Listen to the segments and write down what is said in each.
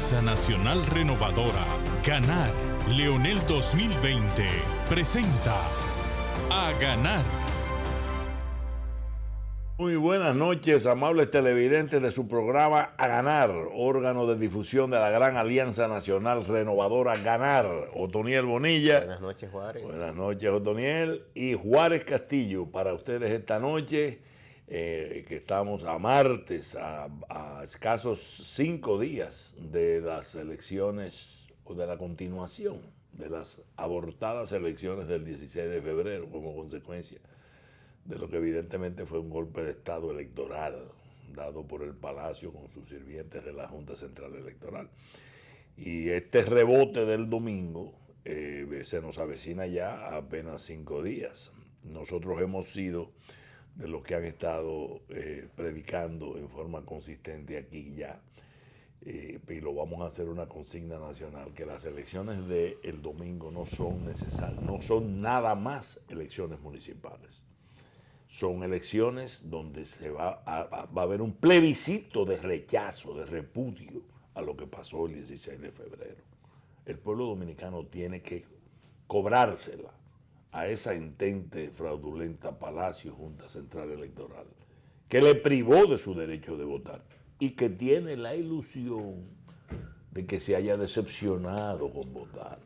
Alianza Nacional Renovadora, Ganar, Leonel 2020, presenta A Ganar. Muy buenas noches, amables televidentes de su programa A Ganar, órgano de difusión de la gran Alianza Nacional Renovadora Ganar. Otoniel Bonilla. Buenas noches, Juárez. Buenas noches, Otoniel. Y Juárez Castillo, para ustedes esta noche, que estamos a martes, a escasos 5 días de las elecciones, o de la continuación de las abortadas elecciones del 16 de febrero, como consecuencia de lo que evidentemente fue un golpe de Estado electoral dado por el Palacio con sus sirvientes de la Junta Central Electoral. Y este rebote del domingo se nos avecina ya a apenas 5 días. Nosotros hemos sido de los que han estado predicando en forma consistente aquí ya, y lo vamos a hacer una consigna nacional, que las elecciones del domingo no son necesarias, no son nada más elecciones municipales. Son elecciones donde va a haber un plebiscito de rechazo, de repudio a lo que pasó el 16 de febrero. El pueblo dominicano tiene que cobrársela a esa entente fraudulenta Palacio Junta Central Electoral, que le privó de su derecho de votar y que tiene la ilusión de que se haya decepcionado con votar.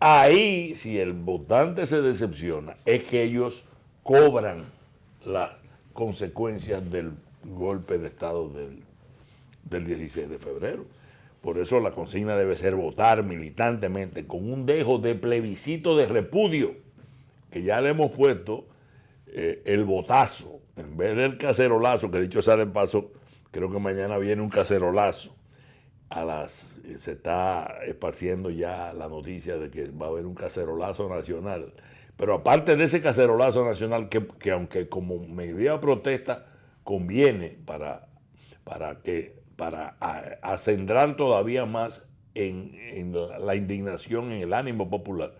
Ahí, si el votante se decepciona, es que ellos cobran las consecuencias del golpe de Estado del 16 de febrero. Por eso la consigna debe ser votar militantemente con un dejo de plebiscito de repudio, que ya le hemos puesto el botazo, en vez del cacerolazo, que dicho sea de paso, creo que mañana viene un cacerolazo. Se está esparciendo ya la noticia de que va a haber un cacerolazo nacional. Pero aparte de ese cacerolazo nacional, que aunque como medida de protesta conviene para acentrar todavía más en la indignación, en el ánimo popular,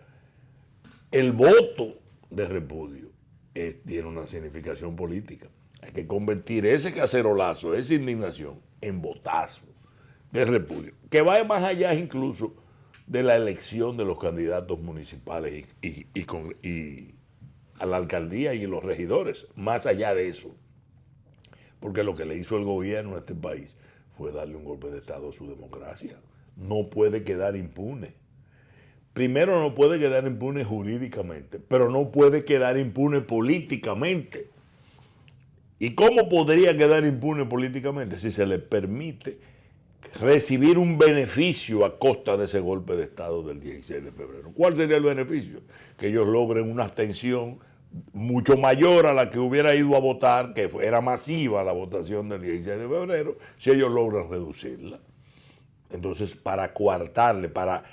el voto de repudio tiene una significación política. Hay que convertir ese cacerolazo, esa indignación, en votazo de repudio, que va más allá incluso de la elección de los candidatos municipales y a la alcaldía y los regidores, más allá de eso. Porque lo que le hizo el gobierno a este país fue darle un golpe de Estado a su democracia. No puede quedar impune. Primero, no puede quedar impune jurídicamente, pero no puede quedar impune políticamente. ¿Y cómo podría quedar impune políticamente? Si se le permite recibir un beneficio a costa de ese golpe de Estado del 16 de febrero. ¿Cuál sería el beneficio? Que ellos logren una abstención mucho mayor a la que hubiera ido a votar, que era masiva la votación del 16 de febrero, si ellos logran reducirla. Entonces, para coartarle, para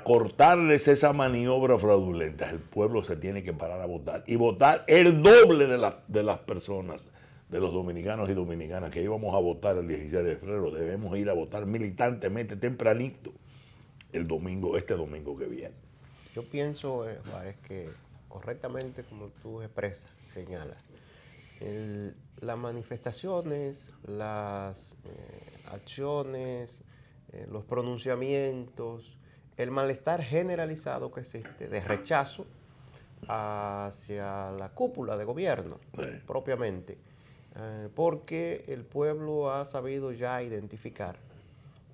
cortarles esa maniobra fraudulenta, el pueblo se tiene que parar a votar y votar el doble de las personas, de los dominicanos y dominicanas que íbamos a votar el 16 de febrero. Debemos ir a votar militantemente tempranito este domingo que viene. Yo pienso, Juárez, que correctamente, como tú expresas, señalas, las manifestaciones, las acciones, los pronunciamientos, el malestar generalizado que existe de rechazo hacia la cúpula de gobierno, propiamente, porque el pueblo ha sabido ya identificar,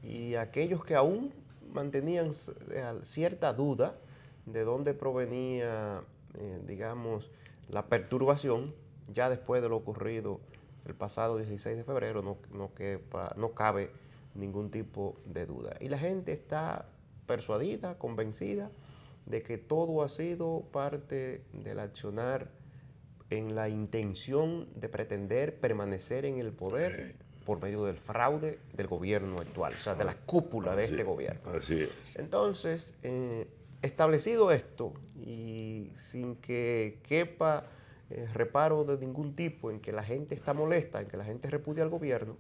y aquellos que aún mantenían cierta duda de dónde provenía, digamos, la perturbación, ya después de lo ocurrido el pasado 16 de febrero, no cabe ningún tipo de duda. Y la gente está persuadida, convencida de que todo ha sido parte del accionar en la intención de pretender permanecer en el poder por medio del fraude del gobierno actual, o sea, de la cúpula de este gobierno. Así es. Entonces, establecido esto y sin que quepa reparo de ningún tipo en que la gente está molesta, en que la gente repudia al gobierno,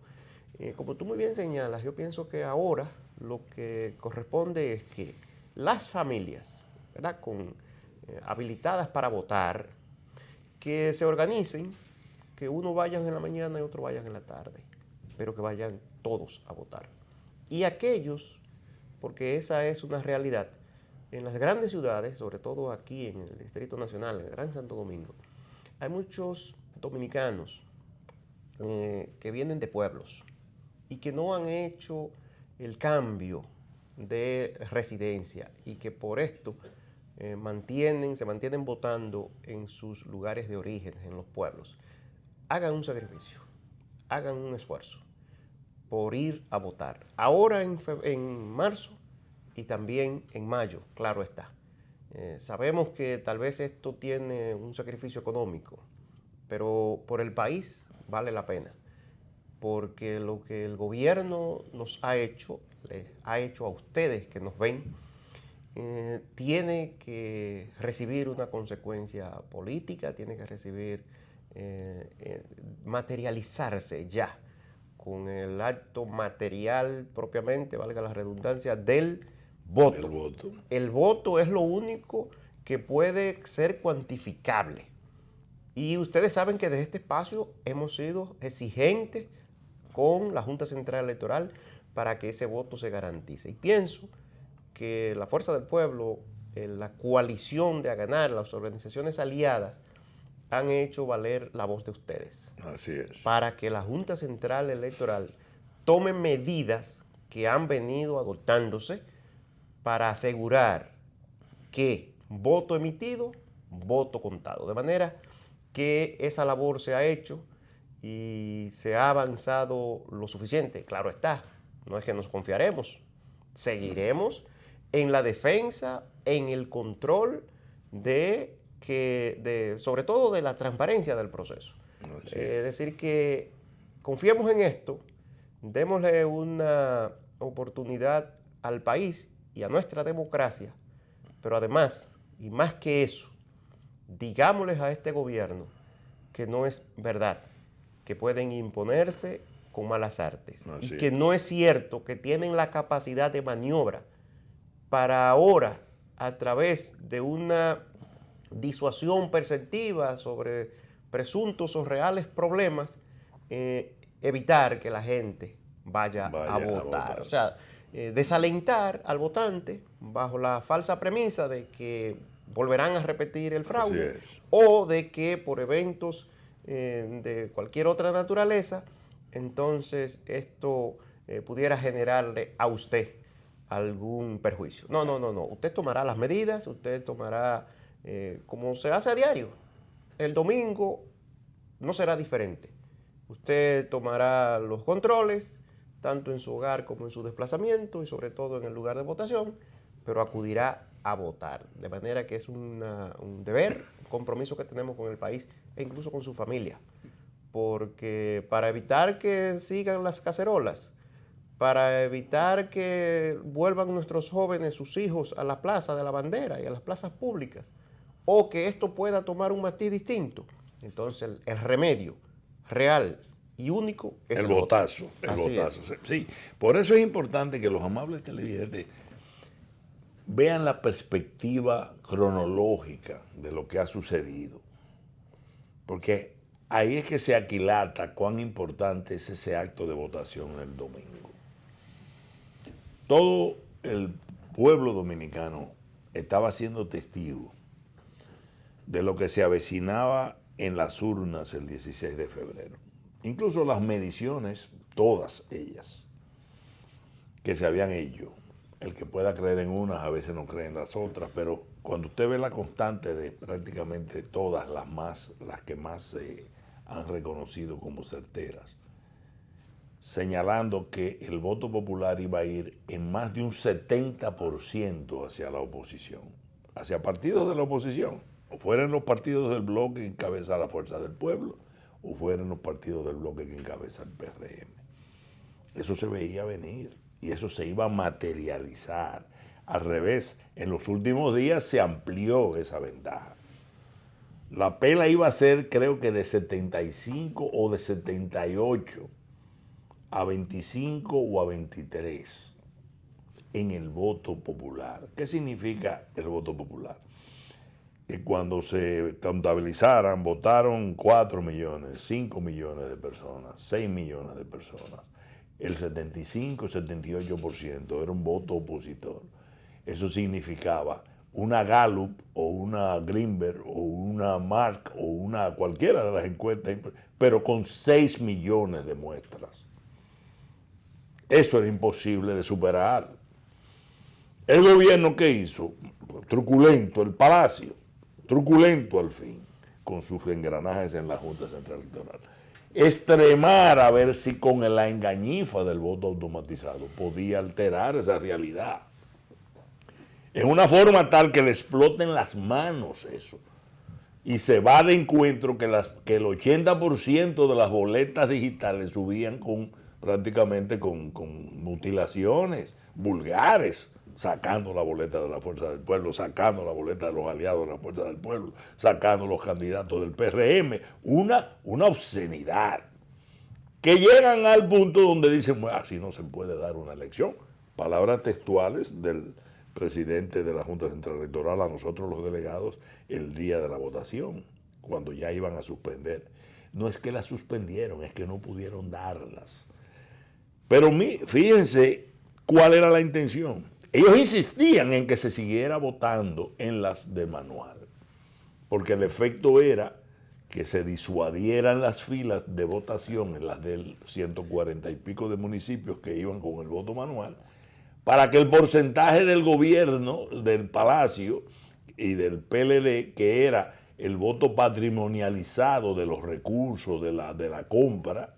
como tú muy bien señalas, yo pienso que ahora lo que corresponde es que las familias, ¿verdad?, habilitadas para votar, que se organicen, que uno vayan en la mañana y otro vayan en la tarde, pero que vayan todos a votar. Y aquellos, porque esa es una realidad, en las grandes ciudades, sobre todo aquí en el Distrito Nacional, en el Gran Santo Domingo, hay muchos dominicanos que vienen de pueblos y que no han hecho el cambio de residencia y que por esto se mantienen votando en sus lugares de origen, en los pueblos. Hagan un sacrificio, hagan un esfuerzo por ir a votar. Ahora en marzo y también en mayo, claro está. Sabemos que tal vez esto tiene un sacrificio económico, pero por el país vale la pena, porque lo que el gobierno nos ha hecho, les ha hecho a ustedes que nos ven, tiene que recibir una consecuencia política, tiene que recibir, materializarse ya con el acto material propiamente, valga la redundancia, del voto. El voto. El voto es lo único que puede ser cuantificable. Y ustedes saben que desde este espacio hemos sido exigentes con la Junta Central Electoral para que ese voto se garantice. Y pienso que la Fuerza del Pueblo, la coalición de Aganar, las organizaciones aliadas, han hecho valer la voz de ustedes. Así es. Para que la Junta Central Electoral tome medidas que han venido adoptándose para asegurar que voto emitido, voto contado. De manera que esa labor se ha hecho y se ha avanzado lo suficiente. Claro está, no es que nos confiaremos, seguiremos en la defensa, en el control sobre todo de la transparencia del proceso. Es decir, que confiemos en esto, démosle una oportunidad al país y a nuestra democracia, pero además, y más que eso, digámosles a este gobierno que no es verdad, que pueden imponerse con malas artes y que no es cierto que tienen la capacidad de maniobra para ahora, a través de una disuasión perceptiva sobre presuntos o reales problemas, evitar que la gente vaya a votar. O sea, desalentar al votante bajo la falsa premisa de que volverán a repetir el fraude o de que por eventos de cualquier otra naturaleza, entonces esto pudiera generarle a usted algún perjuicio. No. Usted tomará las medidas, usted tomará, como se hace a diario. El domingo no será diferente. Usted tomará los controles, tanto en su hogar como en su desplazamiento y sobre todo en el lugar de votación, pero acudirá a votar. De manera que es un deber, un compromiso que tenemos con el país e incluso con su familia. Porque para evitar que sigan las cacerolas, para evitar que vuelvan nuestros jóvenes, sus hijos, a la Plaza de la Bandera y a las plazas públicas, o que esto pueda tomar un matiz distinto, entonces el remedio real y único es el votazo. El votazo. Sí, por eso es importante que los amables televidentes vean la perspectiva cronológica de lo que ha sucedido. Porque ahí es que se aquilata cuán importante es ese acto de votación el domingo. Todo el pueblo dominicano estaba siendo testigo de lo que se avecinaba en las urnas el 16 de febrero. Incluso las mediciones, todas ellas, que se habían hecho. El que pueda creer en unas, a veces no cree en las otras, pero cuando usted ve la constante de prácticamente todas las que más se han reconocido como certeras, señalando que el voto popular iba a ir en más de un 70% hacia la oposición, hacia partidos de la oposición, o fueran los partidos del bloque que encabeza la Fuerza del Pueblo, o fueran los partidos del bloque que encabeza el PRM. Eso se veía venir y eso se iba a materializar. Al revés, en los últimos días se amplió esa ventaja. La pela iba a ser, creo que de 75 o de 78 a 25 o a 23 en el voto popular. ¿Qué significa el voto popular? Que cuando se contabilizaran, votaron 4 millones, 5 millones de personas, 6 millones de personas. el 75-78% era un voto opositor. Eso significaba una Gallup o una Greenberg o una Mark o una cualquiera de las encuestas, pero con 6 millones de muestras. Eso era imposible de superar. El gobierno, ¿qué hizo? Truculento, el Palacio, truculento al fin, con sus engranajes en la Junta Central Electoral. Extremar a ver si con la engañifa del voto automatizado podía alterar esa realidad. En una forma tal que le exploten las manos eso. Y se va de encuentro que el 80% de las boletas digitales subían prácticamente con mutilaciones vulgares, sacando la boleta de la Fuerza del Pueblo, sacando la boleta de los aliados de la Fuerza del Pueblo, sacando los candidatos del PRM. Una obscenidad. Que llegan al punto donde dicen, bueno, así no se puede dar una elección. Palabras textuales del presidente de la Junta Central Electoral a nosotros los delegados el día de la votación, cuando ya iban a suspender. No es que las suspendieron, es que no pudieron darlas. Pero fíjense cuál era la intención. Ellos insistían en que se siguiera votando en las de manual, porque el efecto era que se disuadieran las filas de votación en las del 140 y pico de municipios que iban con el voto manual, para que el porcentaje del gobierno, del Palacio y del PLD, que era el voto patrimonializado de los recursos de la compra,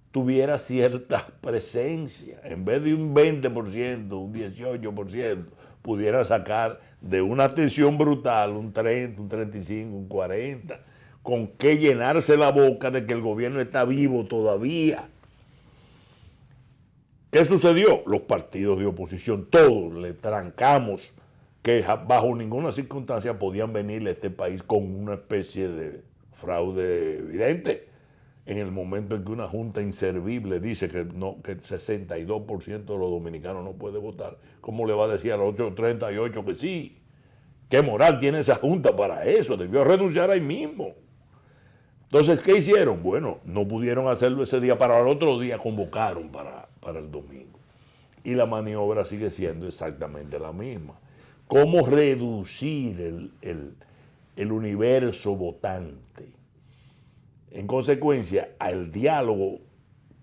tuviera cierta presencia. En vez de un 20%, un 18%, pudiera sacar de una abstención brutal un 30, un 35, un 40%, con que llenarse la boca de que el gobierno está vivo todavía. ¿Qué sucedió? Los partidos de oposición, todos le trancamos que bajo ninguna circunstancia podían venirle a este país con una especie de fraude evidente. En el momento en que una junta inservible dice que el 62% de los dominicanos no puede votar, ¿cómo le va a decir a los 838 que sí? ¿Qué moral tiene esa junta para eso? Debió renunciar ahí mismo. Entonces, ¿qué hicieron? Bueno, no pudieron hacerlo ese día, para el otro día convocaron para el domingo. Y la maniobra sigue siendo exactamente la misma. ¿Cómo reducir el universo votante? En consecuencia, al diálogo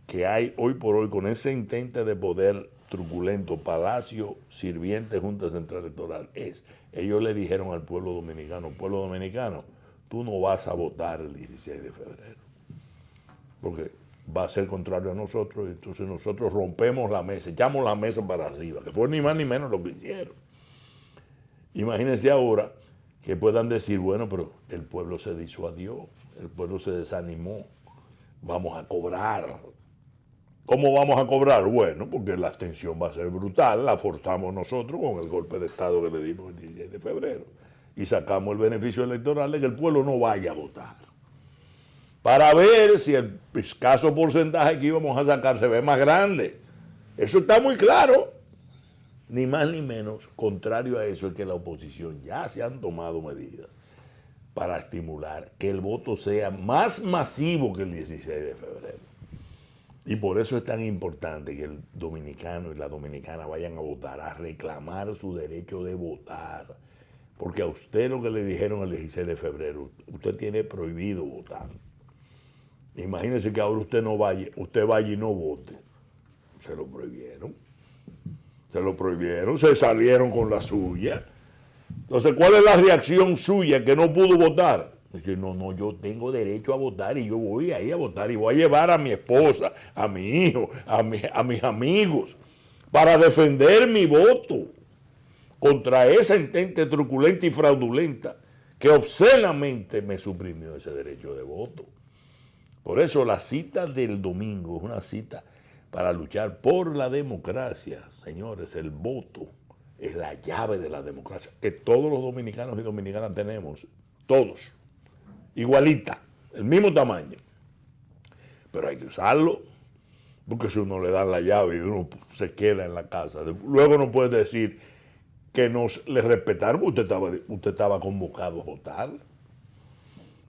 que hay hoy por hoy con ese intento de poder truculento, Palacio, sirviente, Junta Central Electoral, ellos le dijeron al pueblo dominicano, tú no vas a votar el 16 de febrero, porque va a ser contrario a nosotros, entonces nosotros rompemos la mesa, echamos la mesa para arriba, que fue ni más ni menos lo que hicieron. Imagínense ahora que puedan decir, bueno, pero el pueblo se disuadió, el pueblo se desanimó, vamos a cobrar. ¿Cómo vamos a cobrar? Bueno, porque la abstención va a ser brutal, la forzamos nosotros con el golpe de Estado que le dimos el 16 de febrero. Y sacamos el beneficio electoral de que el pueblo no vaya a votar. Para ver si el escaso porcentaje que íbamos a sacar se ve más grande. Eso está muy claro. Ni más ni menos, contrario a eso, es que la oposición ya se han tomado medidas para estimular que el voto sea más masivo que el 16 de febrero. Y por eso es tan importante que el dominicano y la dominicana vayan a votar, a reclamar su derecho de votar. Porque a usted lo que le dijeron el 16 de febrero, usted tiene prohibido votar. Imagínese que ahora usted vaya y no vote. Se lo prohibieron. Se salieron con la suya. Entonces, ¿cuál es la reacción suya que no pudo votar? Dice, no, yo tengo derecho a votar y yo voy ahí a votar y voy a llevar a mi esposa, a mi hijo, a mis amigos, para defender mi voto contra esa entente truculenta y fraudulenta que obscenamente me suprimió ese derecho de voto. Por eso la cita del domingo es una cita para luchar por la democracia. Señores, el voto es la llave de la democracia que todos los dominicanos y dominicanas tenemos, todos, igualita, el mismo tamaño. Pero hay que usarlo, porque si uno le dan la llave y uno se queda en la casa, luego no puede decir que no le respetaron, usted estaba convocado a votar.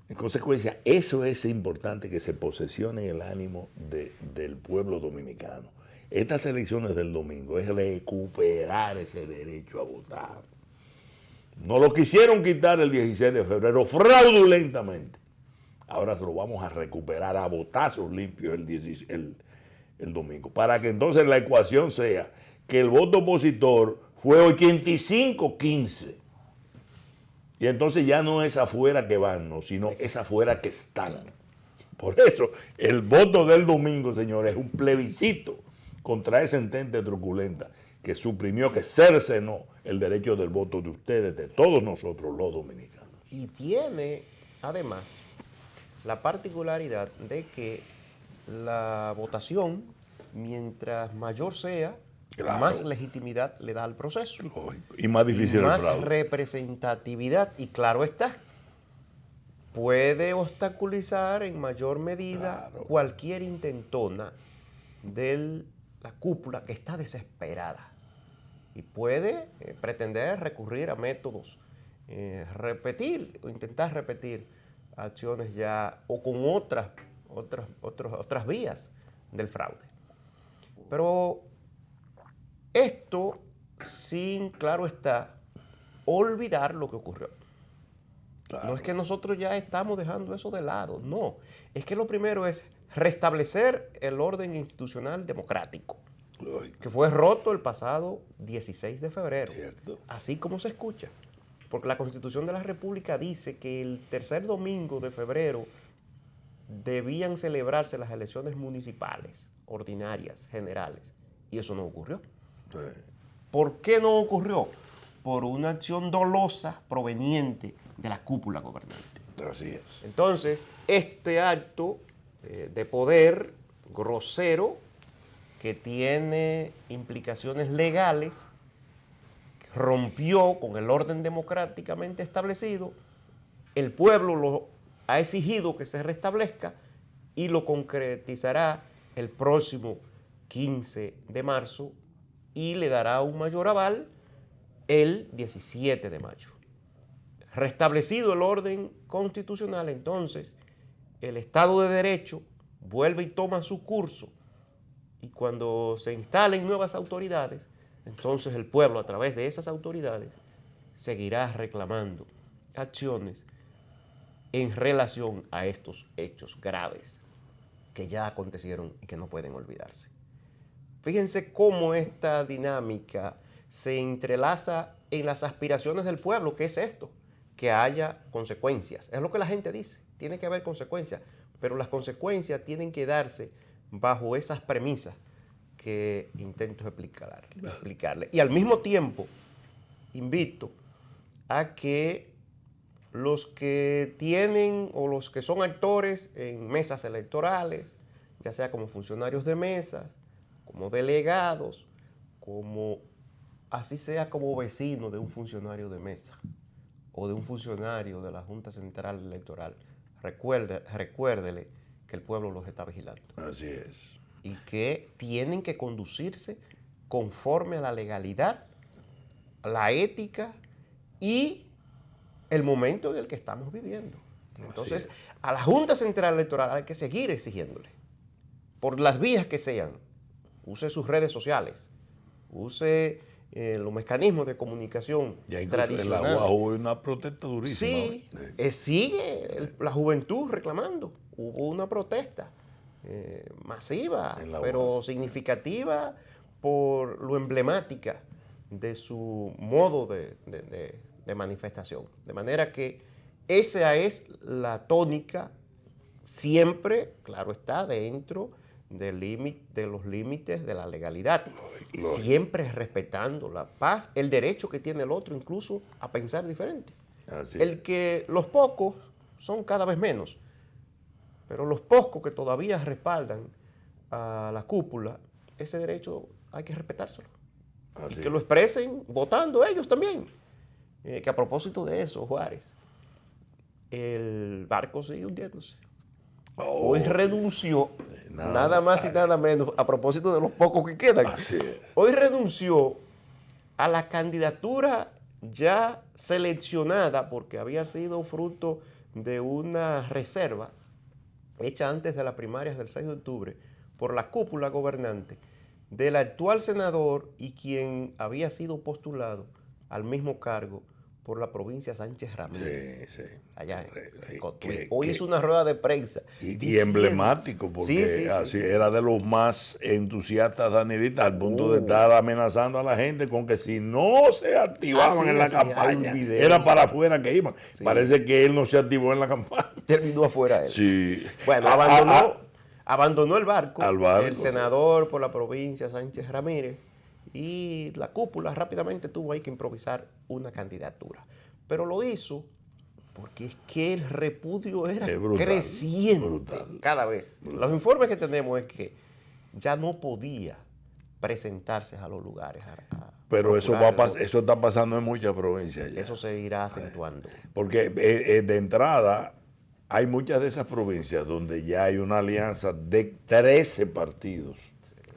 En consecuencia, eso es importante, que se posesione el ánimo del pueblo dominicano. Estas elecciones del domingo es recuperar ese derecho a votar. No lo quisieron quitar el 16 de febrero fraudulentamente. Ahora se lo vamos a recuperar a botazos limpios el domingo. Para que entonces la ecuación sea que el voto opositor fue 85-15. Y entonces ya no es afuera que van, no, sino es afuera que están. Por eso, el voto del domingo, señores, es un plebiscito contra esa entente truculenta que suprimió, que cercenó el derecho del voto de ustedes, de todos nosotros los dominicanos. Y tiene, además, la particularidad de que la votación, mientras mayor sea, Claro. más legitimidad le da al proceso. Y más difícil el más fraude. representatividad, y claro está, puede obstaculizar en mayor medida cualquier intentona de la cúpula que está desesperada y puede pretender recurrir a métodos, repetir o intentar repetir acciones ya o con otras vías del fraude. Pero esto sin, claro está, olvidar lo que ocurrió. Claro. No es que nosotros ya estamos dejando eso de lado, no. Es que lo primero es restablecer el orden institucional democrático, que fue roto el pasado 16 de febrero, Cierto. así como se escucha. Porque la Constitución de la República dice que el tercer domingo de febrero debían celebrarse las elecciones municipales, ordinarias, generales, y eso no ocurrió. Sí. ¿Por qué no ocurrió? Por una acción dolosa proveniente de la cúpula gobernante. Así es. Entonces, este acto de poder grosero, que tiene implicaciones legales, rompió con el orden democráticamente establecido, el pueblo lo ha exigido que se restablezca y lo concretizará el próximo 15 de marzo y le dará un mayor aval el 17 de mayo. Restablecido el orden constitucional, entonces, el Estado de Derecho vuelve y toma su curso, y cuando se instalen nuevas autoridades, entonces el pueblo, a través de esas autoridades, seguirá reclamando acciones en relación a estos hechos graves que ya acontecieron y que no pueden olvidarse. Fíjense cómo esta dinámica se entrelaza en las aspiraciones del pueblo, que es esto, que haya consecuencias. Es lo que la gente dice, tiene que haber consecuencias, pero las consecuencias tienen que darse bajo esas premisas que intento explicarle. Y al mismo tiempo, invito a que los que tienen o los que son actores en mesas electorales, ya sea como funcionarios de mesas, como delegados, como así sea como vecino de un funcionario de mesa o de un funcionario de la Junta Central Electoral, recuérdele que el pueblo los está vigilando. Así es. Y que tienen que conducirse conforme a la legalidad, la ética y el momento en el que estamos viviendo. Entonces, a la Junta Central Electoral hay que seguir exigiéndole, por las vías que sean. Use sus redes sociales, use los mecanismos de comunicación tradicionales. En la UAS hubo una protesta durísima. Sí, sigue la juventud reclamando. Hubo una protesta masiva, pero significativa por lo emblemática de su modo de manifestación. De manera que esa es la tónica, siempre, claro está, dentro de los límites de la legalidad, siempre respetando la paz, el derecho que tiene el otro incluso a pensar diferente. Que los pocos son cada vez menos, pero los pocos que todavía respaldan a la cúpula, ese derecho hay que respetárselo. Y que lo expresen votando ellos también. Que a propósito de eso, Juárez, el barco sigue hundiéndose. Hoy renunció, nada más y nada menos, a propósito de los pocos que quedan. Hoy renunció a la candidatura ya seleccionada porque había sido fruto de una reserva hecha antes de las primarias del 6 de octubre por la cúpula gobernante del actual senador y quien había sido postulado al mismo cargo por la provincia Sánchez Ramírez. Sí, sí. Allá Sí, hoy hizo una rueda de prensa. Y emblemático, porque así era de los más entusiastas danilistas, al punto de estar amenazando a la gente con que si no se activaban en la campaña, era para afuera que iban. Sí. Parece que él no se activó en la campaña. Terminó afuera él. Sí. Bueno, abandonó el barco, el senador por la provincia Sánchez Ramírez, y la cúpula rápidamente tuvo ahí que improvisar una candidatura. Pero lo hizo porque es que el repudio era creciente cada vez. Los informes que tenemos es que ya no podía presentarse a los lugares. Pero eso está pasando en muchas provincias ya. Eso se irá acentuando. Porque de entrada hay muchas de esas provincias donde ya hay una alianza de 13 partidos.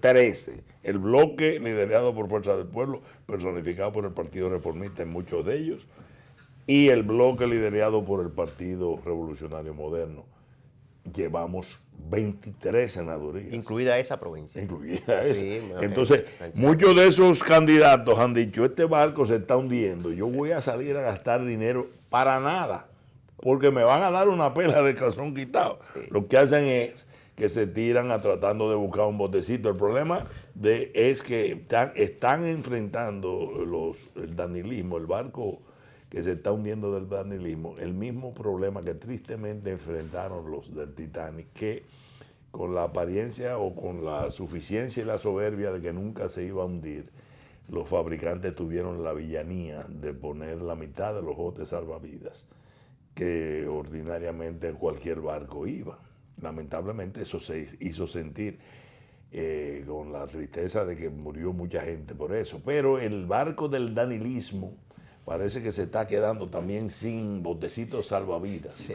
13. El bloque liderado por Fuerza del Pueblo, personificado por el Partido Reformista en muchos de ellos, y el bloque liderado por el Partido Revolucionario Moderno. Llevamos 23 senadurías. Incluida esa provincia. Incluida esa. Sí, entonces, muchos de esos candidatos han dicho, este barco se está hundiendo, yo voy a salir a gastar dinero para nada, porque me van a dar una pela de calzón quitado. Sí. Lo que hacen es que se tiran a tratando de buscar un botecito. El problema es que están enfrentando el danilismo, el barco que se está hundiendo del danilismo, el mismo problema que tristemente enfrentaron los del Titanic, que con la apariencia o con la suficiencia y la soberbia de que nunca se iba a hundir, los fabricantes tuvieron la villanía de poner la mitad de los botes salvavidas que ordinariamente cualquier barco iba. Lamentablemente eso se hizo sentir con la tristeza de que murió mucha gente por eso. Pero el barco del danilismo parece que se está quedando también sin botecitos salvavidas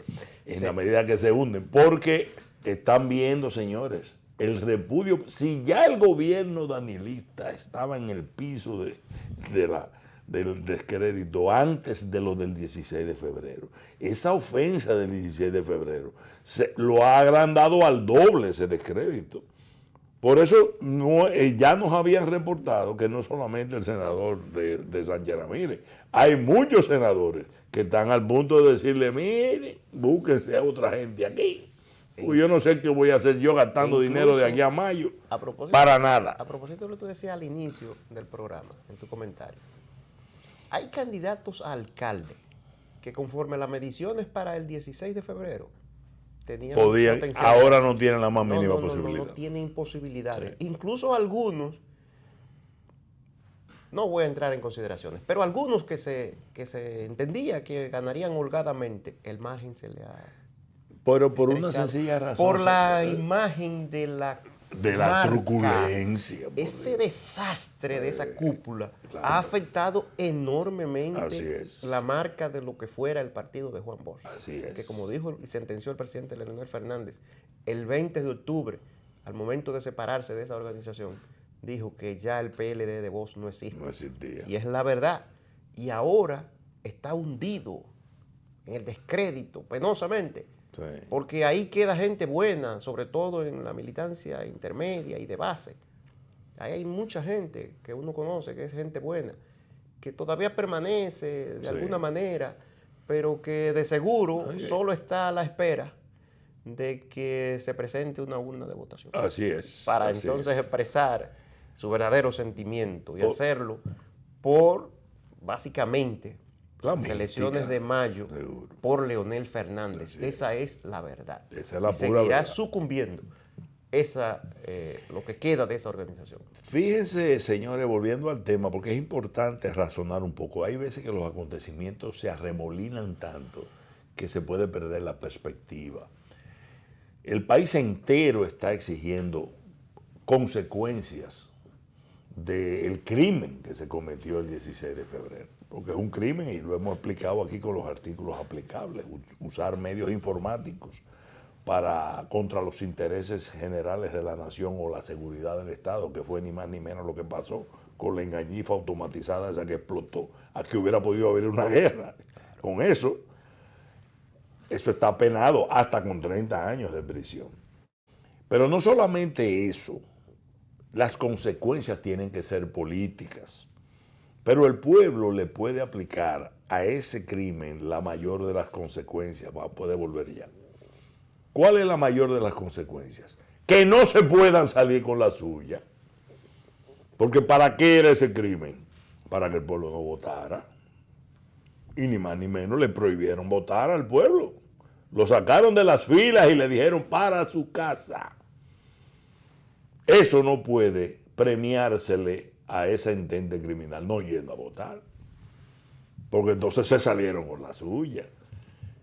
en la medida que se hunden. Porque están viendo, señores, el repudio. Si ya el gobierno danilista estaba en el piso del descrédito antes de lo del 16 de febrero. Esa ofensa del 16 de febrero lo ha agrandado al doble ese descrédito. Por eso ya nos habían reportado que no solamente el senador de Sánchez Ramírez, hay muchos senadores que están al punto de decirle, mire, búsquense a otra gente aquí. Pues yo no sé qué voy a hacer yo gastando dinero de aquí a mayo para nada. A propósito de lo que tú decías al inicio del programa, en tu comentario, hay candidatos a alcalde que conforme a las mediciones para el 16 de febrero podían, ahora no tienen la más mínima posibilidad. No tienen posibilidades. Sí. Incluso algunos, no voy a entrar en consideraciones, pero algunos que se entendía que ganarían holgadamente, el margen se le ha... Pero por una sencilla razón. Por la imagen de la marca, truculencia. Ese desastre de esa cúpula ha afectado enormemente la marca de lo que fuera el partido de Juan Bosch. Así es. Que como dijo y sentenció el presidente Leonel Fernández, el 20 de octubre, al momento de separarse de esa organización, dijo que ya el PLD de Bosch no existe. No existía. Y es la verdad. Y ahora está hundido en el descrédito, penosamente. Sí. Porque ahí queda gente buena, sobre todo en la militancia intermedia y de base. Ahí hay mucha gente que uno conoce, que es gente buena, que todavía permanece de alguna manera, pero que de seguro solo está a la espera de que se presente una urna de votación. Así es. Para entonces expresar su verdadero sentimiento y hacerlo por, básicamente, las elecciones de mayo, seguro, por Leonel Fernández. Esa es la verdad. Esa es la y pura seguirá verdad. Sucumbiendo lo que queda de esa organización. Fíjense, señores, volviendo al tema, porque es importante razonar un poco. Hay veces que los acontecimientos se arremolinan tanto que se puede perder la perspectiva. El país entero está exigiendo consecuencias del crimen que se cometió el 16 de febrero. Porque es un crimen y lo hemos explicado aquí con los artículos aplicables. Usar medios informáticos contra los intereses generales de la nación o la seguridad del Estado, que fue ni más ni menos lo que pasó con la engañifa automatizada esa que explotó. Aquí hubiera podido haber una guerra con eso. Eso está penado hasta con 30 años de prisión. Pero no solamente eso, las consecuencias tienen que ser políticas. Pero el pueblo le puede aplicar a ese crimen la mayor de las consecuencias. Va a poder volver ya. ¿Cuál es la mayor de las consecuencias? Que no se puedan salir con la suya. Porque ¿para qué era ese crimen? Para que el pueblo no votara. Y ni más ni menos le prohibieron votar al pueblo. Lo sacaron de las filas y le dijeron para su casa. Eso no puede premiársele a esa intente criminal no yendo a votar. Porque entonces se salieron con la suya.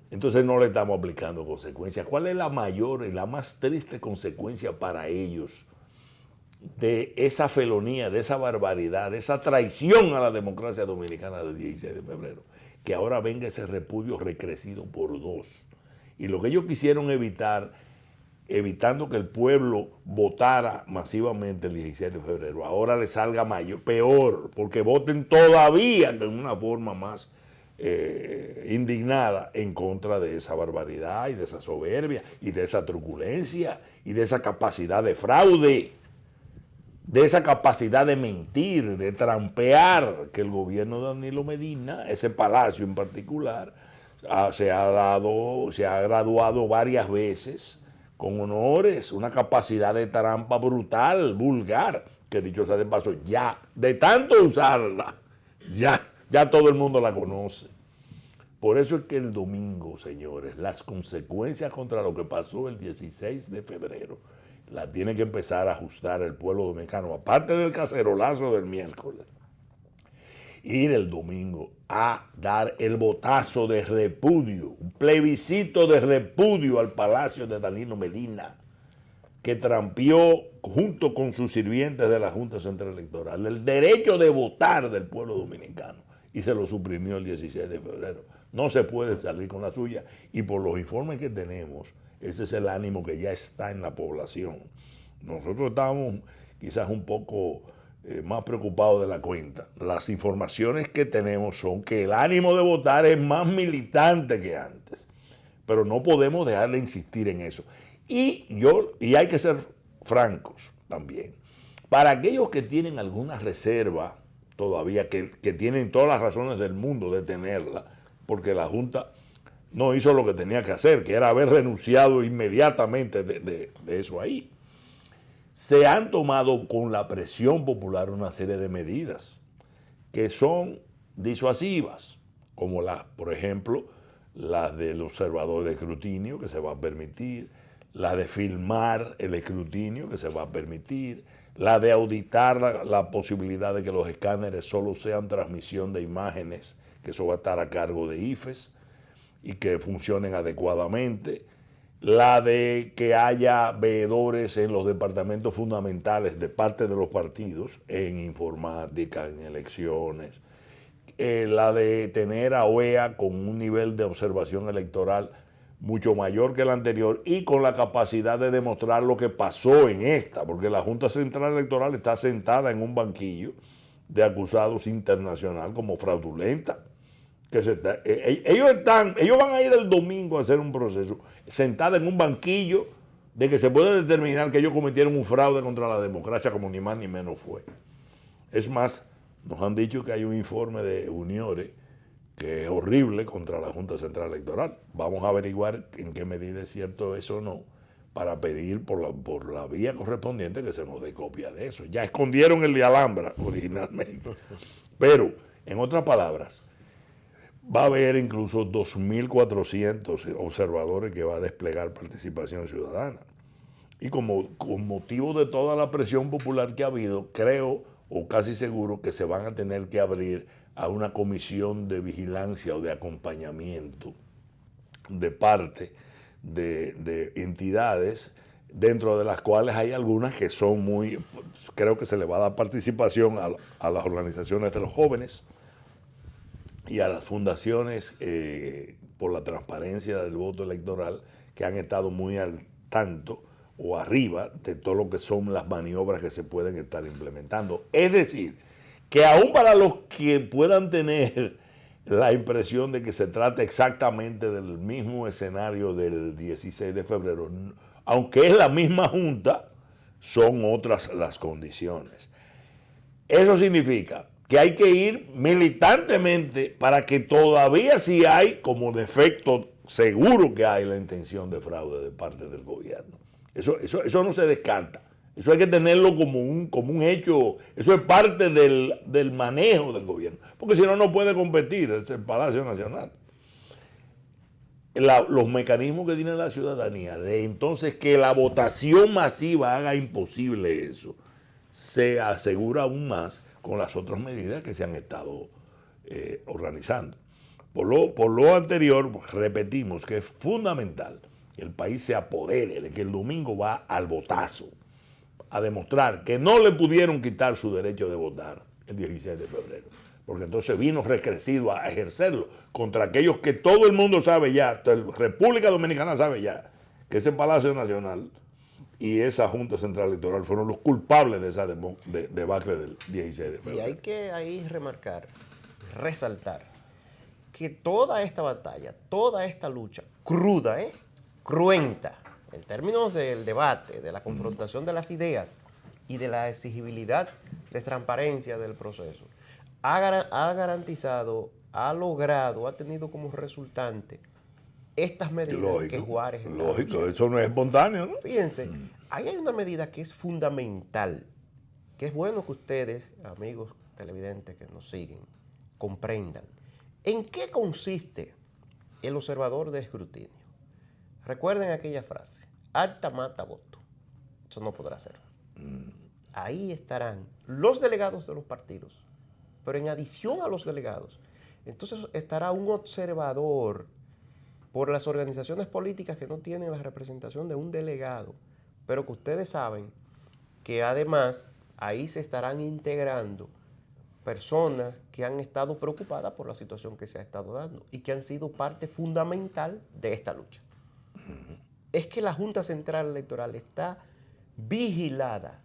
Entonces no le estamos aplicando consecuencias. ¿Cuál es la mayor y la más triste consecuencia para ellos de esa felonía, de esa barbaridad, de esa traición a la democracia dominicana del 16 de febrero? Que ahora venga ese repudio recrecido por 2. Y lo que ellos quisieron evitar, evitando que el pueblo votara masivamente el 16 de febrero, ahora le salga peor, porque voten todavía de una forma más indignada en contra de esa barbaridad y de esa soberbia y de esa truculencia y de esa capacidad de fraude, de esa capacidad de mentir, de trampear que el gobierno de Danilo Medina, ese palacio en particular, se ha graduado varias veces con honores, una capacidad de trampa brutal, vulgar, que dicho sea de paso, ya, de tanto usarla, ya todo el mundo la conoce. Por eso es que el domingo, señores, las consecuencias contra lo que pasó el 16 de febrero, la tiene que empezar a ajustar el pueblo dominicano, aparte del cacerolazo del miércoles. Ir el domingo a dar el votazo de repudio, un plebiscito de repudio al palacio de Danilo Medina, que trampió junto con sus sirvientes de la Junta Central Electoral el derecho de votar del pueblo dominicano y se lo suprimió el 16 de febrero. No se puede salir con la suya y por los informes que tenemos, ese es el ánimo que ya está en la población. Nosotros estábamos quizás un poco más preocupados de la cuenta. Las informaciones que tenemos son que el ánimo de votar es más militante que antes, pero no podemos dejar de insistir en eso. Y hay que ser francos también. Para aquellos que tienen alguna reserva todavía, que tienen todas las razones del mundo de tenerla, porque la Junta no hizo lo que tenía que hacer, que era haber renunciado inmediatamente de eso ahí. Se han tomado con la presión popular una serie de medidas que son disuasivas, como por ejemplo, las del observador de escrutinio, que se va a permitir, la de filmar el escrutinio, que se va a permitir, la de auditar la posibilidad de que los escáneres solo sean transmisión de imágenes, que eso va a estar a cargo de IFES y que funcionen adecuadamente, la de que haya veedores en los departamentos fundamentales de parte de los partidos, en informática, en elecciones, la de tener a OEA con un nivel de observación electoral mucho mayor que el anterior y con la capacidad de demostrar lo que pasó en esta, porque la Junta Central Electoral está sentada en un banquillo de acusados internacional como fraudulenta. Ellos van a ir el domingo a hacer un proceso sentada en un banquillo de que se puede determinar que ellos cometieron un fraude contra la democracia como ni más ni menos fue. Es más, nos han dicho que hay un informe de Uniore que es horrible contra la Junta Central Electoral. Vamos a averiguar en qué medida es cierto eso o no, para pedir por la vía correspondiente que se nos dé copia de eso. Ya escondieron el de Alhambra originalmente. Pero, en otras palabras, va a haber incluso 2.400 observadores que va a desplegar Participación Ciudadana. Y con motivo de toda la presión popular que ha habido, creo o casi seguro que se van a tener que abrir a una comisión de vigilancia o de acompañamiento de parte de entidades, dentro de las cuales hay algunas que son creo que se le va a dar participación a las organizaciones de los jóvenes y a las fundaciones por la transparencia del voto electoral, que han estado muy al tanto o arriba de todo lo que son las maniobras que se pueden estar implementando. Es decir, que aún para los que puedan tener la impresión de que se trata exactamente del mismo escenario del 16 de febrero. Aunque es la misma junta, son otras las condiciones. Eso significa que hay que ir militantemente para que todavía sí hay como defecto seguro que hay la intención de fraude de parte del gobierno. Eso no se descarta. Eso hay que tenerlo como un hecho. Eso es parte del manejo del gobierno. Porque si no, no puede competir. Es el Palacio Nacional. Los mecanismos que tiene la ciudadanía de entonces que la votación masiva haga imposible eso, se asegura aún más con las otras medidas que se han estado organizando. Por lo anterior, repetimos que es fundamental que el país se apodere de que el domingo va al votazo, a demostrar que no le pudieron quitar su derecho de votar el 16 de febrero, porque entonces vino recrecido a ejercerlo contra aquellos que todo el mundo sabe ya, la República Dominicana sabe ya, que ese Palacio Nacional y esa Junta Central Electoral fueron los culpables de esa debacle del 16 de febrero. Y hay que ahí remarcar, resaltar, que toda esta batalla, toda esta lucha cruda, cruenta, en términos del debate, de la confrontación de las ideas y de la exigibilidad de transparencia del proceso, ha garantizado, ha logrado, ha tenido como resultante estas medidas que Juárez está Lógico, eso no es espontáneo, ¿no? Fíjense, ahí hay una medida que es fundamental, que es bueno que ustedes, amigos televidentes que nos siguen, comprendan. ¿En qué consiste el observador de escrutinio? Recuerden aquella frase, acta mata voto. Eso no podrá ser. Ahí estarán los delegados de los partidos, pero en adición a los delegados, entonces estará un observador por las organizaciones políticas que no tienen la representación de un delegado, pero que ustedes saben que además ahí se estarán integrando personas que han estado preocupadas por la situación que se ha estado dando y que han sido parte fundamental de esta lucha. Es que la Junta Central Electoral está vigilada,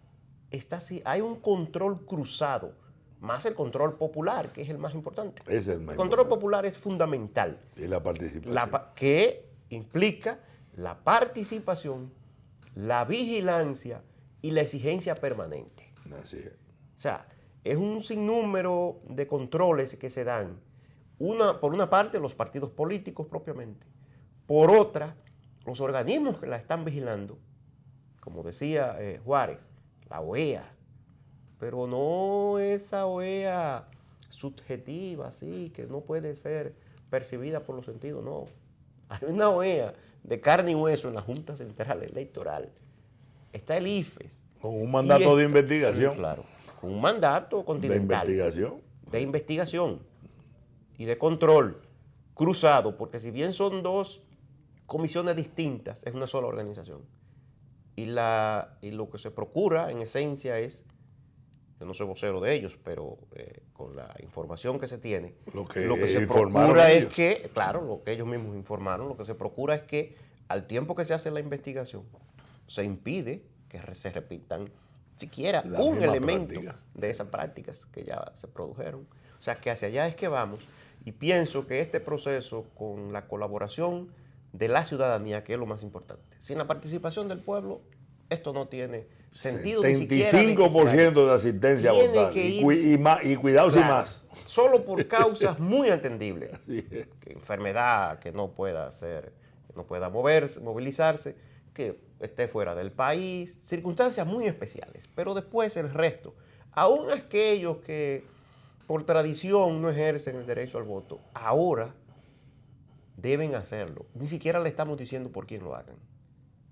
hay un control cruzado, más el control popular, que es el más importante. Es el más El control popular es fundamental. Y la participación. Que implica la participación, la vigilancia y la exigencia permanente. Así es. O sea, es un sinnúmero de controles que se dan. Por una parte, los partidos políticos propiamente. Por otra, los organismos que la están vigilando, como decía Juárez, la OEA, pero no esa OEA subjetiva, así, que no puede ser percibida por los sentidos, no. Hay una OEA de carne y hueso en la Junta Central Electoral. Está el IFES. Con un mandato de investigación. Claro, con un mandato continental. De investigación y de control cruzado, porque si bien son dos comisiones distintas, es una sola organización. Y lo que se procura, en esencia, es, yo no soy vocero de ellos, pero con la información que se tiene, lo que se procura es que, claro, lo que ellos mismos informaron, lo que se procura es que al tiempo que se hace la investigación, se impide que se repitan siquiera un elemento de esas prácticas que ya se produjeron. O sea, que hacia allá es que vamos. Y pienso que este proceso, con la colaboración de la ciudadanía, que es lo más importante, sin la participación del pueblo, esto no tiene sentido. 75% de asistencia a votar. Y cuidado sin más. Solo por causas muy entendibles. Que enfermedad, que no pueda hacer, que no pueda movilizarse, que esté fuera del país, circunstancias muy especiales. Pero después el resto, aún aquellos que por tradición no ejercen el derecho al voto, ahora deben hacerlo. Ni siquiera le estamos diciendo por quién lo hagan,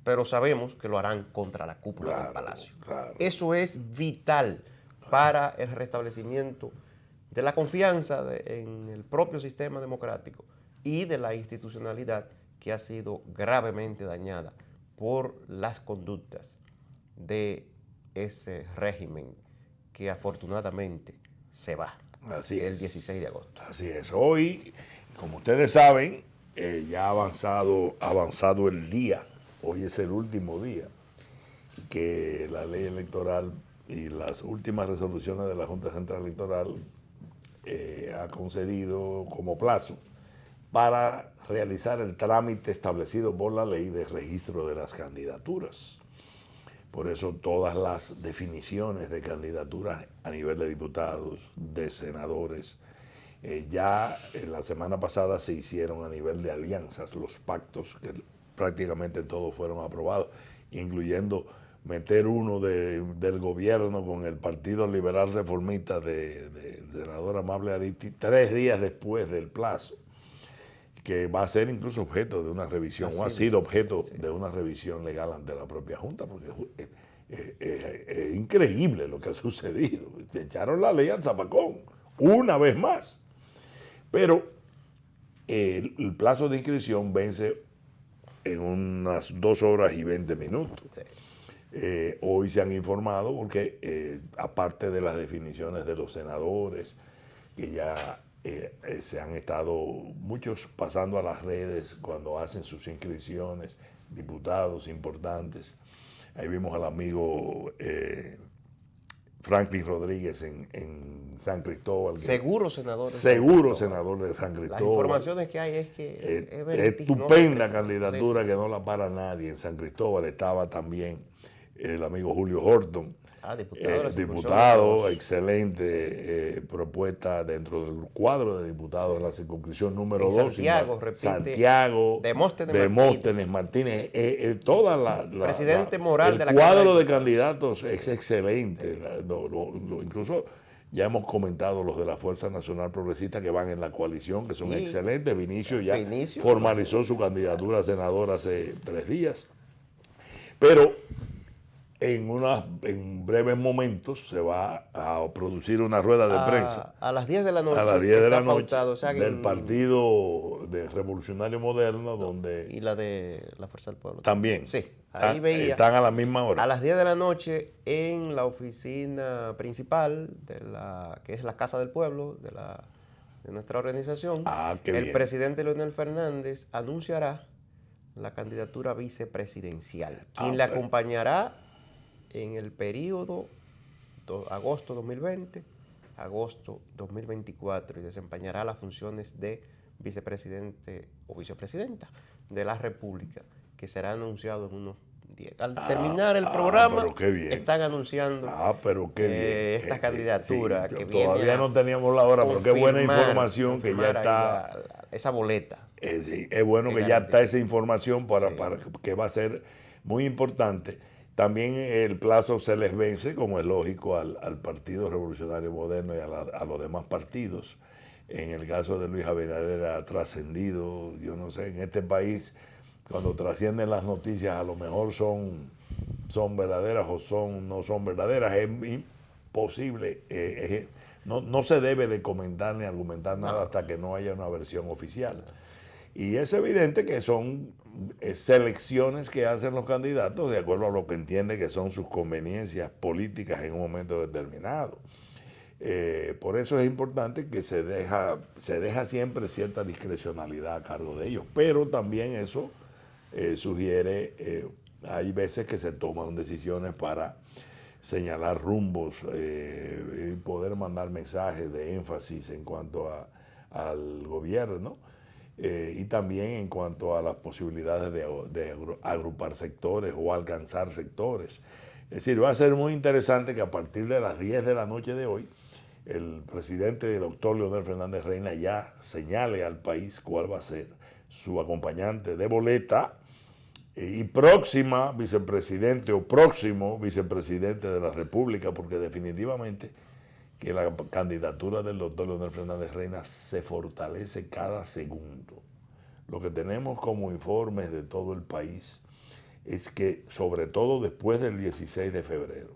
pero sabemos que lo harán contra la cúpula del Palacio. Claro. Eso es vital para el restablecimiento de la confianza en el propio sistema democrático y de la institucionalidad que ha sido gravemente dañada por las conductas de ese régimen que afortunadamente se va el 16 de agosto. Así es. Hoy, como ustedes saben, ya ha avanzado el día. Hoy es el último día que la ley electoral y las últimas resoluciones de la Junta Central Electoral ha concedido como plazo para realizar el trámite establecido por la ley de registro de las candidaturas. Por eso todas las definiciones de candidaturas a nivel de diputados, de senadores, ya en la semana pasada se hicieron a nivel de alianzas, los pactos, que prácticamente todos fueron aprobados, incluyendo meter uno del gobierno con el Partido Liberal Reformista del senador Amable Aristi 3 días después del plazo, que va a ser incluso objeto de una revisión, o ha sido objeto de una revisión legal ante la propia Junta, porque es increíble lo que ha sucedido. Se echaron la ley al zapacón, una vez más. Pero el plazo de inscripción vence en unas 2 horas y 20 minutos. Sí. Hoy se han informado porque, aparte de las definiciones de los senadores, que ya se han estado muchos pasando a las redes cuando hacen sus inscripciones, diputados importantes. Ahí vimos al amigo Franklin Rodríguez en San Cristóbal. Seguro senador. Seguro senador de San Cristóbal. Las informaciones que hay es que es estupenda candidatura, sí, que no la para nadie. En San Cristóbal estaba también el amigo Julio Horton. Diputado, excelente propuesta dentro del cuadro de diputados de la circunscripción número 2. Santiago, Santiago, Demóstenes Martínez, toda presidente moral de la Cámara. El cuadro de candidatos es excelente. Incluso ya hemos comentado los de la Fuerza Nacional Progresista que van en la coalición, que son excelentes. Vinicio ya formalizó su candidatura a senador hace 3 días. Pero en breves momentos se va a producir una rueda de prensa. A las 10 de la noche. A las 10 de la noche pautado, o sea, del Partido de Revolucionario Moderno, donde... Y la de la Fuerza del Pueblo. También. Sí. Ahí veía. Están a la misma hora. A las 10 de la noche en la oficina principal, que es la Casa del Pueblo, de nuestra organización. El presidente Leonel Fernández anunciará la candidatura vicepresidencial. Quien le acompañará en el periodo agosto 2020, agosto 2024 y desempeñará las funciones de vicepresidente o vicepresidenta de la República, que será anunciado en unos días. Al terminar el programa, están anunciando esta candidatura que viene. Todavía no teníamos la hora, pero qué buena información que ya está. Esa boleta. Es bueno que ya está esa información para que va a ser muy importante. También el plazo se les vence, como es lógico, al Partido Revolucionario Moderno y a los demás partidos. En el caso de Luis Abinader ha trascendido, yo no sé, en este país, cuando trascienden las noticias, a lo mejor son verdaderas o no son verdaderas. Es imposible, no se debe de comentar ni argumentar nada hasta que no haya una versión oficial. Y es evidente que son selecciones que hacen los candidatos de acuerdo a lo que entiende que son sus conveniencias políticas en un momento determinado. Por eso es importante que se deja siempre cierta discrecionalidad a cargo de ellos, pero también eso sugiere, hay veces que se toman decisiones para señalar rumbos y poder mandar mensajes de énfasis en cuanto al gobierno. Y también en cuanto a las posibilidades de agrupar sectores o alcanzar sectores. Es decir, va a ser muy interesante que a partir de las 10 de la noche de hoy, el presidente, el doctor Leonel Fernández Reina, ya señale al país cuál va a ser su acompañante de boleta y próxima vicepresidente o próximo vicepresidente de la República, porque definitivamente que la candidatura del doctor Leonel Fernández Reina se fortalece cada segundo. Lo que tenemos como informes de todo el país es que, sobre todo después del 16 de febrero,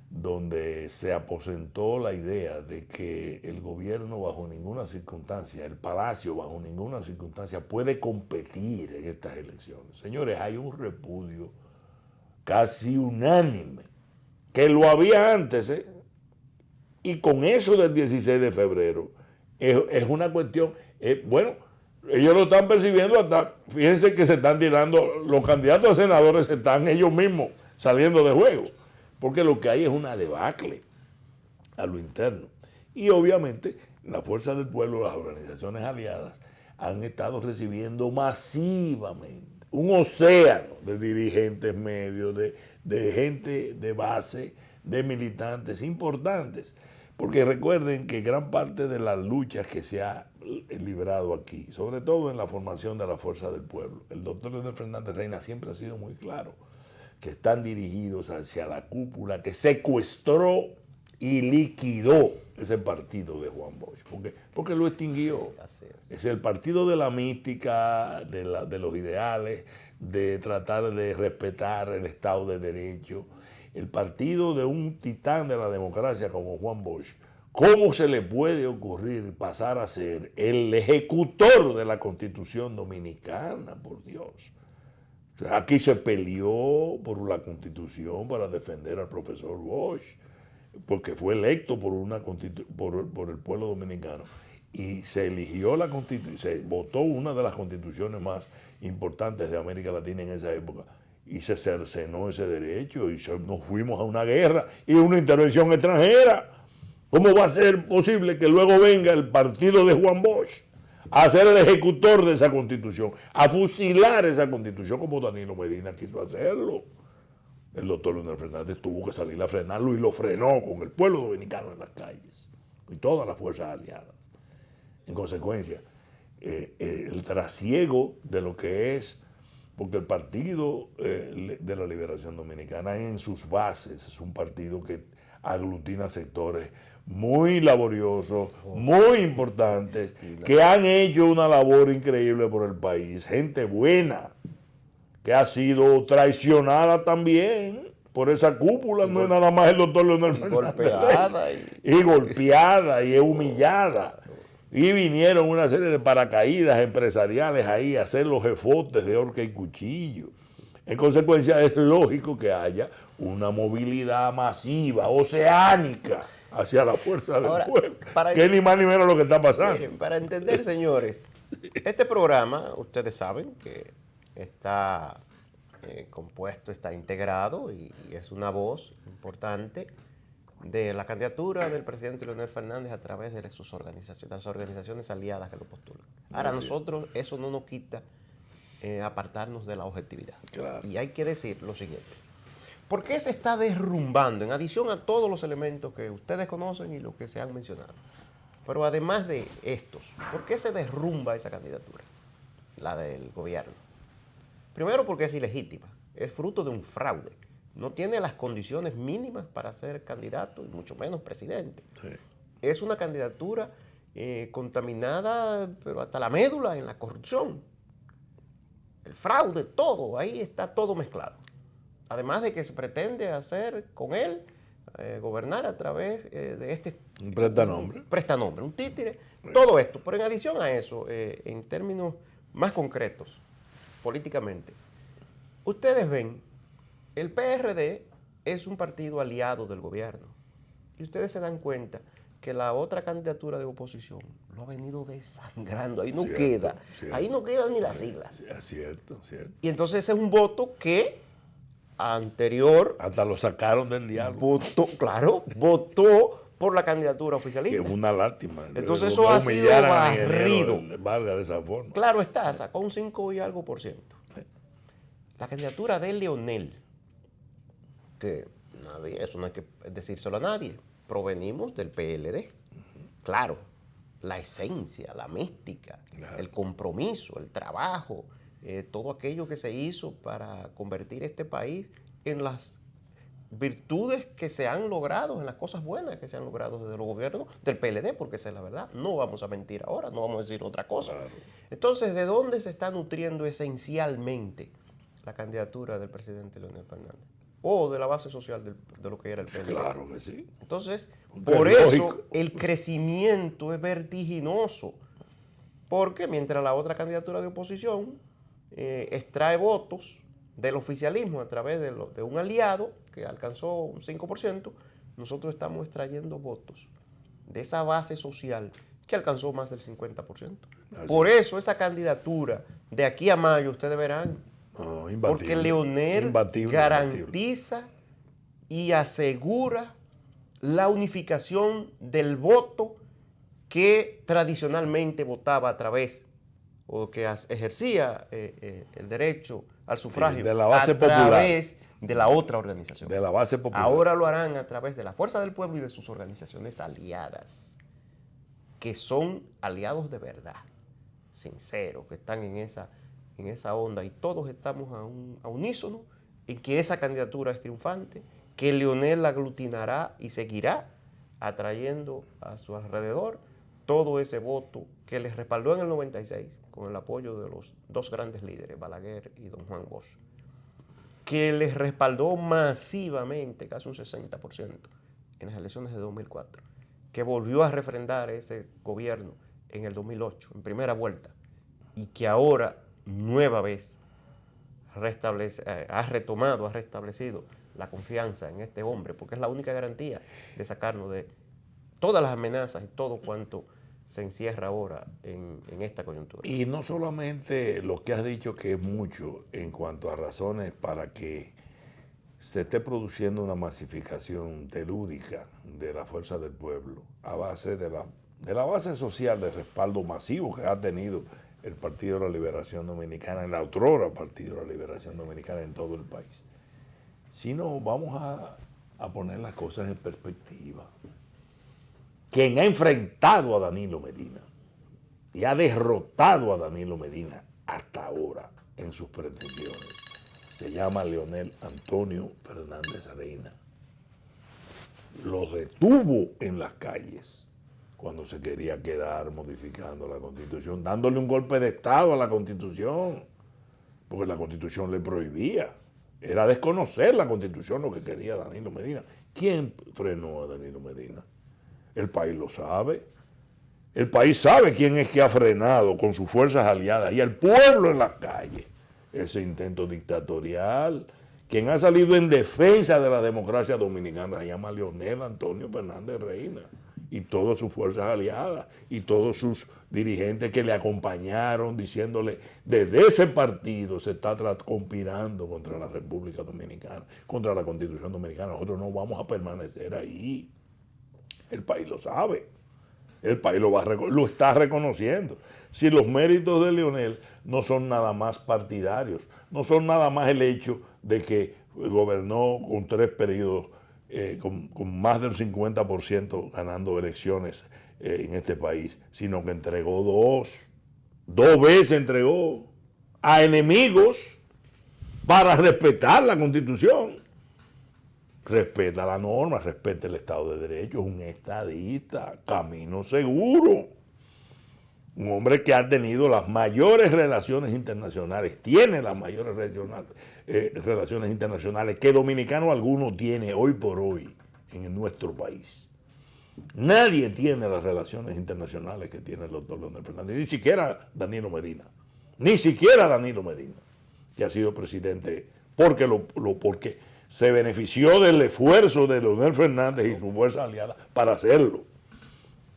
donde se aposentó la idea de que el gobierno bajo ninguna circunstancia, el Palacio bajo ninguna circunstancia puede competir en estas elecciones. Señores, hay un repudio casi unánime, que lo había antes, y con eso del 16 de febrero, es una cuestión, bueno, ellos lo están percibiendo hasta, fíjense que se están tirando, los candidatos a senadores están ellos mismos saliendo de juego, porque lo que hay es una debacle a lo interno. Y obviamente la Fuerza del Pueblo, las organizaciones aliadas, han estado recibiendo masivamente un océano de dirigentes medios, de gente de base, de militantes importantes. Porque recuerden que gran parte de las luchas que se ha librado aquí, sobre todo en la formación de la Fuerza del Pueblo, el doctor Leonel Fernández Reina siempre ha sido muy claro que están dirigidos hacia la cúpula que secuestró y liquidó ese partido de Juan Bosch, porque lo extinguió. Es el partido de la mística, de los ideales, de tratar de respetar el Estado de Derecho, el partido de un titán de la democracia como Juan Bosch. ¿Cómo se le puede ocurrir pasar a ser el ejecutor de la Constitución Dominicana, por Dios? O sea, aquí se peleó por la Constitución para defender al profesor Bosch, porque fue electo por el pueblo dominicano y se eligió la Constitución, se votó una de las constituciones más importantes de América Latina en esa época y se cercenó ese derecho y nos fuimos a una guerra y una intervención extranjera. ¿Cómo va a ser posible que luego venga el partido de Juan Bosch a ser el ejecutor de esa constitución, a fusilar esa constitución como Danilo Medina quiso hacerlo? El doctor Leonel Fernández tuvo que salir a frenarlo y lo frenó con el pueblo dominicano en las calles y todas las fuerzas aliadas. En consecuencia, el trasiego de lo que es, porque el Partido de la Liberación Dominicana en sus bases es un partido que aglutina sectores muy laboriosos, muy importantes, que han hecho una labor increíble por el país, gente buena, que ha sido traicionada también por esa cúpula, no es nada más el doctor Leonel Fernández. Golpeada y humillada. Y vinieron una serie de paracaídas empresariales ahí a hacer los jefotes de horca y cuchillo. En consecuencia, es lógico que haya una movilidad masiva, oceánica, hacia la fuerza del pueblo. Que ni más ni menos lo que está pasando. Miren, para entender, señores, este programa, ustedes saben que está compuesto, está integrado y es una voz importante de la candidatura del presidente Leonel Fernández a través de sus organizaciones, las organizaciones aliadas que lo postulan. Ahora, nosotros, eso no nos quita apartarnos de la objetividad. Claro. Y hay que decir lo siguiente. ¿Por qué se está derrumbando, en adición a todos los elementos que ustedes conocen y los que se han mencionado? Pero además de estos, ¿por qué se derrumba esa candidatura, la del gobierno? Primero porque es ilegítima, es fruto de un fraude. No tiene las condiciones mínimas para ser candidato y mucho menos presidente. Sí. Es una candidatura contaminada, pero hasta la médula en la corrupción. El fraude, todo, ahí está todo mezclado. Además de que se pretende hacer con él, gobernar a través de este... Un prestanombre. Prestanombre, un títere, todo esto. Pero en adición a eso, en términos más concretos, políticamente, ustedes ven, el PRD es un partido aliado del gobierno. Y ustedes se dan cuenta que la otra candidatura de oposición lo ha venido desangrando. Ahí no queda. Ahí no quedan ni las siglas. Es cierto. Y entonces ese es un voto que anterior... Hasta lo sacaron del diálogo. Votó por la candidatura oficialista. Que es una lástima. Entonces eso ha sido barrido. Valga de esa forma. Claro está, sacó un 5 y algo %. La candidatura de Leonel, que nadie, eso no hay que decírselo a nadie, provenimos del PLD. Claro, la esencia, la mística, el compromiso, el trabajo, todo aquello que se hizo para convertir este país en las virtudes que se han logrado, en las cosas buenas que se han logrado desde los gobiernos del PLD, porque esa es la verdad. No vamos a mentir ahora, no vamos a decir otra cosa. Claro. Entonces, ¿de dónde se está nutriendo esencialmente la candidatura del presidente Leonel Fernández? O de la base social de lo que era el PLD. Claro que sí. Entonces, Porque por es eso lógico. el crecimiento es vertiginoso. Porque mientras la otra candidatura de oposición extrae votos del oficialismo a través de un aliado que alcanzó un 5%, nosotros estamos extrayendo votos de esa base social que alcanzó más del 50%. Por eso esa candidatura de aquí a mayo, ustedes verán, porque Leonel garantiza y asegura la unificación del voto que tradicionalmente votaba a través o que ejercía el derecho al sufragio de la base a popular, través de la otra organización. De la base popular. Ahora lo harán a través de la Fuerza del Pueblo y de sus organizaciones aliadas, que son aliados de verdad, sinceros, que están en esa onda, y todos estamos a unísono en que esa candidatura es triunfante, que Leonel aglutinará y seguirá atrayendo a su alrededor todo ese voto que les respaldó en el 96 con el apoyo de los dos grandes líderes, Balaguer y don Juan Bosch, que les respaldó masivamente, casi un 60%, en las elecciones de 2004, que volvió a refrendar ese gobierno en el 2008, en primera vuelta, y que ahora, nueva vez, ha restablecido la confianza en este hombre, porque es la única garantía de sacarnos de todas las amenazas y todo cuanto se encierra ahora en esta coyuntura. Y no solamente lo que has dicho, que es mucho en cuanto a razones para que se esté produciendo una masificación telúrica de la fuerza del pueblo a base de la base social de respaldo masivo que ha tenido el Partido de la Liberación Dominicana, el otrora Partido de la Liberación Dominicana en todo el país. Sino vamos a poner las cosas en perspectiva. Quien ha enfrentado a Danilo Medina y ha derrotado a Danilo Medina hasta ahora en sus pretensiones se llama Leonel Antonio Fernández Reina. Lo detuvo en las calles cuando se quería quedar modificando la Constitución, dándole un golpe de Estado a la Constitución, porque la Constitución le prohibía. Era desconocer la Constitución lo que quería Danilo Medina. ¿Quién frenó a Danilo Medina? El país lo sabe. El país sabe quién es que ha frenado con sus fuerzas aliadas y el pueblo en las calles ese intento dictatorial. Quien ha salido en defensa de la democracia dominicana se llama Leonel Antonio Fernández Reina y todas sus fuerzas aliadas y todos sus dirigentes que le acompañaron diciéndole desde ese partido se está conspirando contra la República Dominicana, contra la Constitución Dominicana. Nosotros no vamos a permanecer ahí. El país lo sabe. El país lo está reconociendo. Si los méritos de Leonel no son nada más partidarios, no son nada más el hecho de que gobernó con 3 periodos, con más del 50% ganando elecciones en este país, sino que entregó 2 veces entregó a enemigos para respetar la Constitución. Respeta la norma, respeta el Estado de Derecho, es un estadista, camino seguro. Un hombre que ha tenido las mayores relaciones internacionales, tiene las mayores relaciones internacionales que dominicano alguno tiene hoy por hoy en nuestro país. Nadie tiene las relaciones internacionales que tiene el doctor Leonel Fernández, ni siquiera Danilo Medina, que ha sido presidente porque se benefició del esfuerzo de Leonel Fernández y sus fuerzas aliadas para hacerlo.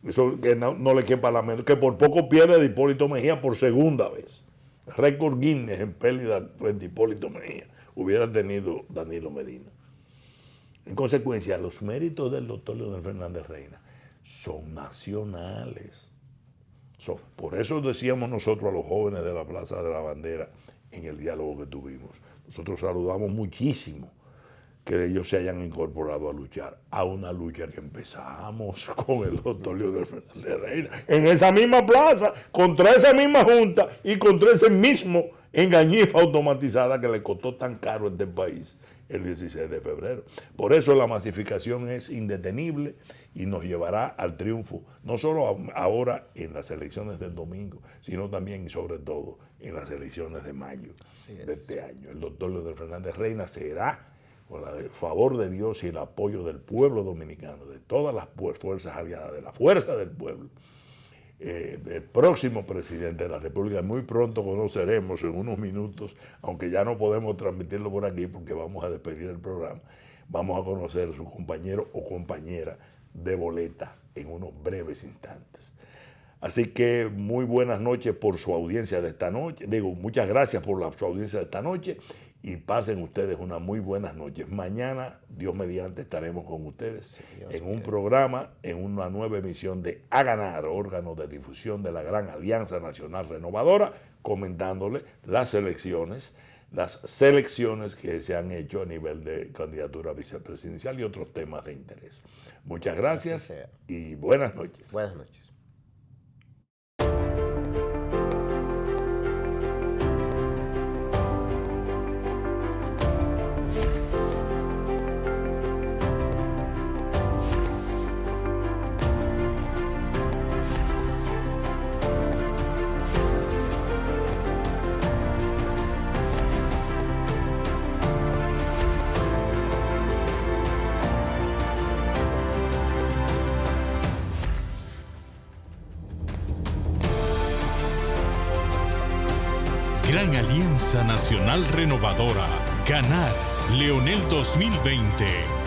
Eso que no le quepa la mente, que por poco pierde de Hipólito Mejía por segunda vez. Récord Guinness en pérdida frente a Hipólito Mejía hubiera tenido Danilo Medina. En consecuencia, los méritos del doctor Leonel Fernández Reina son nacionales. Por eso decíamos nosotros a los jóvenes de la Plaza de la Bandera en el diálogo que tuvimos. Nosotros saludamos muchísimo que ellos se hayan incorporado a luchar, a una lucha que empezamos con el doctor Leonel Fernández Reina, en esa misma plaza, contra esa misma junta y contra ese mismo engañifa automatizada que le costó tan caro a este país el 16 de febrero. Por eso la masificación es indetenible y nos llevará al triunfo, no solo ahora en las elecciones del domingo, sino también y sobre todo en las elecciones de mayo de este año. El doctor Leonel Fernández Reina será, con el favor de Dios y el apoyo del pueblo dominicano, de todas las fuerzas aliadas, de la fuerza del pueblo, el próximo presidente de la República. Muy pronto conoceremos, en unos minutos, aunque ya no podemos transmitirlo por aquí porque vamos a despedir el programa, vamos a conocer a su compañero o compañera de boleta en unos breves instantes. Así que muy buenas noches por su audiencia de esta noche. Muchas gracias por su audiencia de esta noche y pasen ustedes unas muy buenas noches. Mañana, Dios mediante, estaremos con ustedes en un programa, en una nueva emisión de A Ganar, órgano de difusión de la Gran Alianza Nacional Renovadora, comentándole las selecciones que se han hecho a nivel de candidatura vicepresidencial y otros temas de interés. Muchas gracias y buenas noches. Buenas noches. Gran Alianza Nacional Renovadora. Ganar. Leonel 2020.